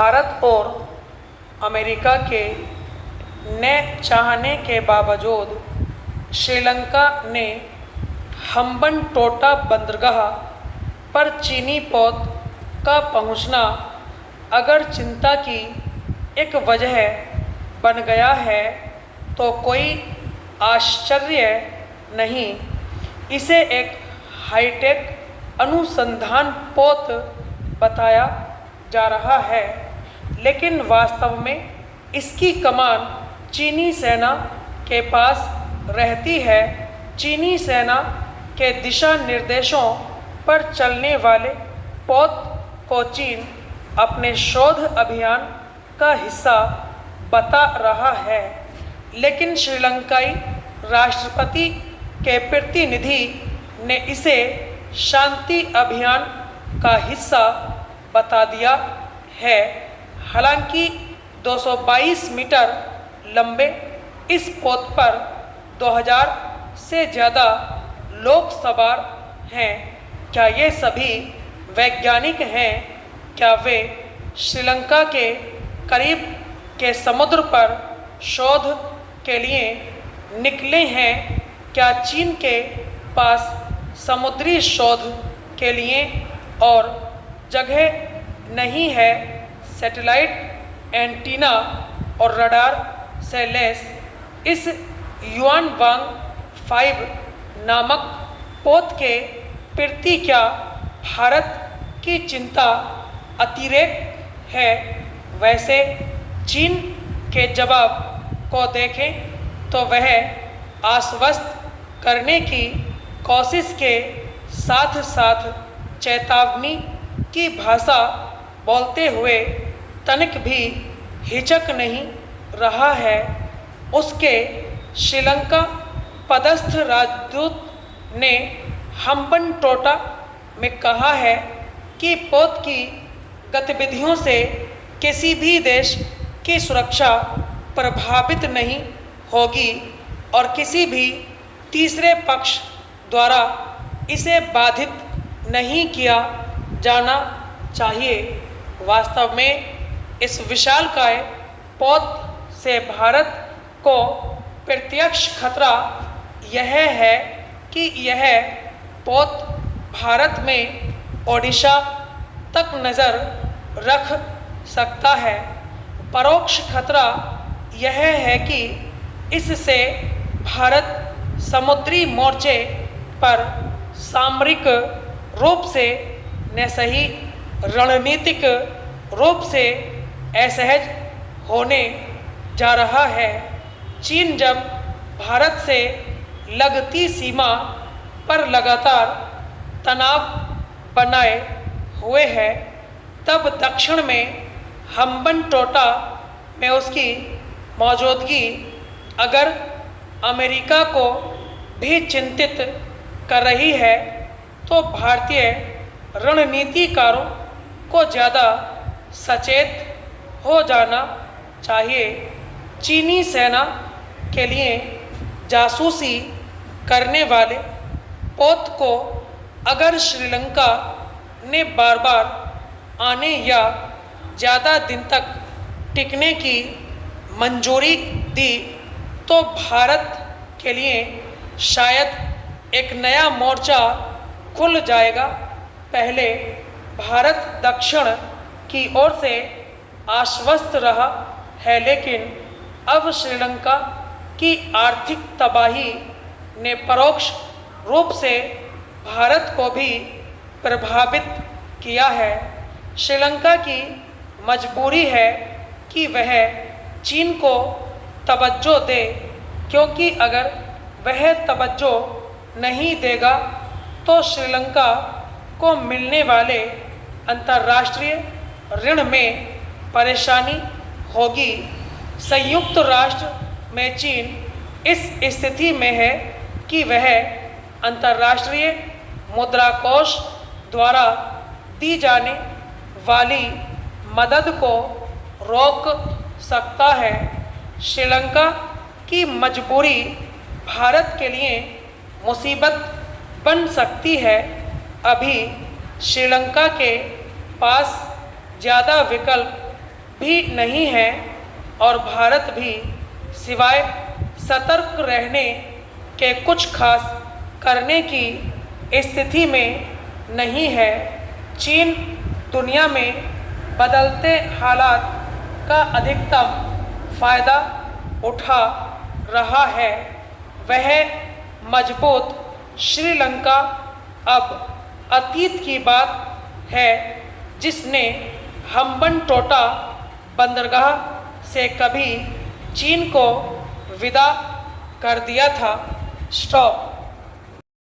भारत और अमेरिका के न चाहने के बावजूद श्रीलंका ने हम्बनटोटा बंदरगाह पर चीनी पोत का पहुंचना अगर चिंता की एक वजह बन गया है तो कोई आश्चर्य नहीं। इसे एक हाईटेक अनुसंधान पोत बताया जा रहा है, लेकिन वास्तव में इसकी कमान चीनी सेना के पास रहती है। चीनी सेना के दिशा निर्देशों पर चलने वाले पोत को चीन अपने शोध अभियान का हिस्सा बता रहा है, लेकिन श्रीलंकाई राष्ट्रपति के प्रतिनिधि ने इसे शांति अभियान का हिस्सा बता दिया है। हालांकि 222 मीटर लंबे इस पोत पर 2000 से ज़्यादा लोग सवार हैं। क्या ये सभी वैज्ञानिक हैं? क्या वे श्रीलंका के करीब के समुद्र पर शोध के लिए निकले हैं? क्या चीन के पास समुद्री शोध के लिए और जगह नहीं है? सैटेलाइट एंटीना और रडार से लैस इस युआनवांग 5 नामक पोत के प्रति क्या भारत की चिंता अतिरेक है? वैसे चीन के जवाब को देखें तो वह आश्वस्त करने की कोशिश के साथ साथ चेतावनी की भाषा बोलते हुए तनिक भी हिचक नहीं रहा है। उसके श्रीलंका पदस्थ राजदूत ने हम्बनटोटा में कहा है कि पोत की गतिविधियों से किसी भी देश की सुरक्षा प्रभावित नहीं होगी और किसी भी तीसरे पक्ष द्वारा इसे बाधित नहीं किया जाना चाहिए। वास्तव में इस विशालकाय पोत से भारत को प्रत्यक्ष खतरा यह है कि यह पोत भारत में ओडिशा तक नज़र रख सकता है। परोक्ष खतरा यह है कि इससे भारत समुद्री मोर्चे पर सामरिक रूप से न सही रणनीतिक रूप से असहज होने जा रहा है। चीन जब भारत से लगती सीमा पर लगातार तनाव बनाए हुए है, तब दक्षिण में हम्बनटोटा में उसकी मौजूदगी अगर अमेरिका को भी चिंतित कर रही है तो भारतीय रणनीतिकारों को ज़्यादा सचेत हो जाना चाहिए। चीनी सेना के लिए जासूसी करने वाले पोत को अगर श्रीलंका ने बार बार आने या ज़्यादा दिन तक टिकने की मंजूरी दी तो भारत के लिए शायद एक नया मोर्चा खुल जाएगा। पहले भारत दक्षिण की ओर से आश्वस्त रहा है, लेकिन अब श्रीलंका की आर्थिक तबाही ने परोक्ष रूप से भारत को भी प्रभावित किया है। श्रीलंका की मजबूरी है कि वह चीन को तवज्जो दे, क्योंकि अगर वह तवज्जो नहीं देगा तो श्रीलंका को मिलने वाले अंतर्राष्ट्रीय ऋण में परेशानी होगी। संयुक्त राष्ट्र में चीन इस स्थिति में है कि वह अंतर्राष्ट्रीय मुद्रा कोष द्वारा दी जाने वाली मदद को रोक सकता है। श्रीलंका की मजबूरी भारत के लिए मुसीबत बन सकती है। अभी श्रीलंका के पास ज़्यादा विकल्प भी नहीं है और भारत भी सिवाय सतर्क रहने के कुछ खास करने की स्थिति में नहीं है। चीन दुनिया में बदलते हालात का अधिकतम फ़ायदा उठा रहा है। वह मजबूत श्रीलंका अब अतीत की बात है, जिसने हम्बनटोटा बंदरगाह से कभी चीन को विदा कर दिया था। स्टॉप।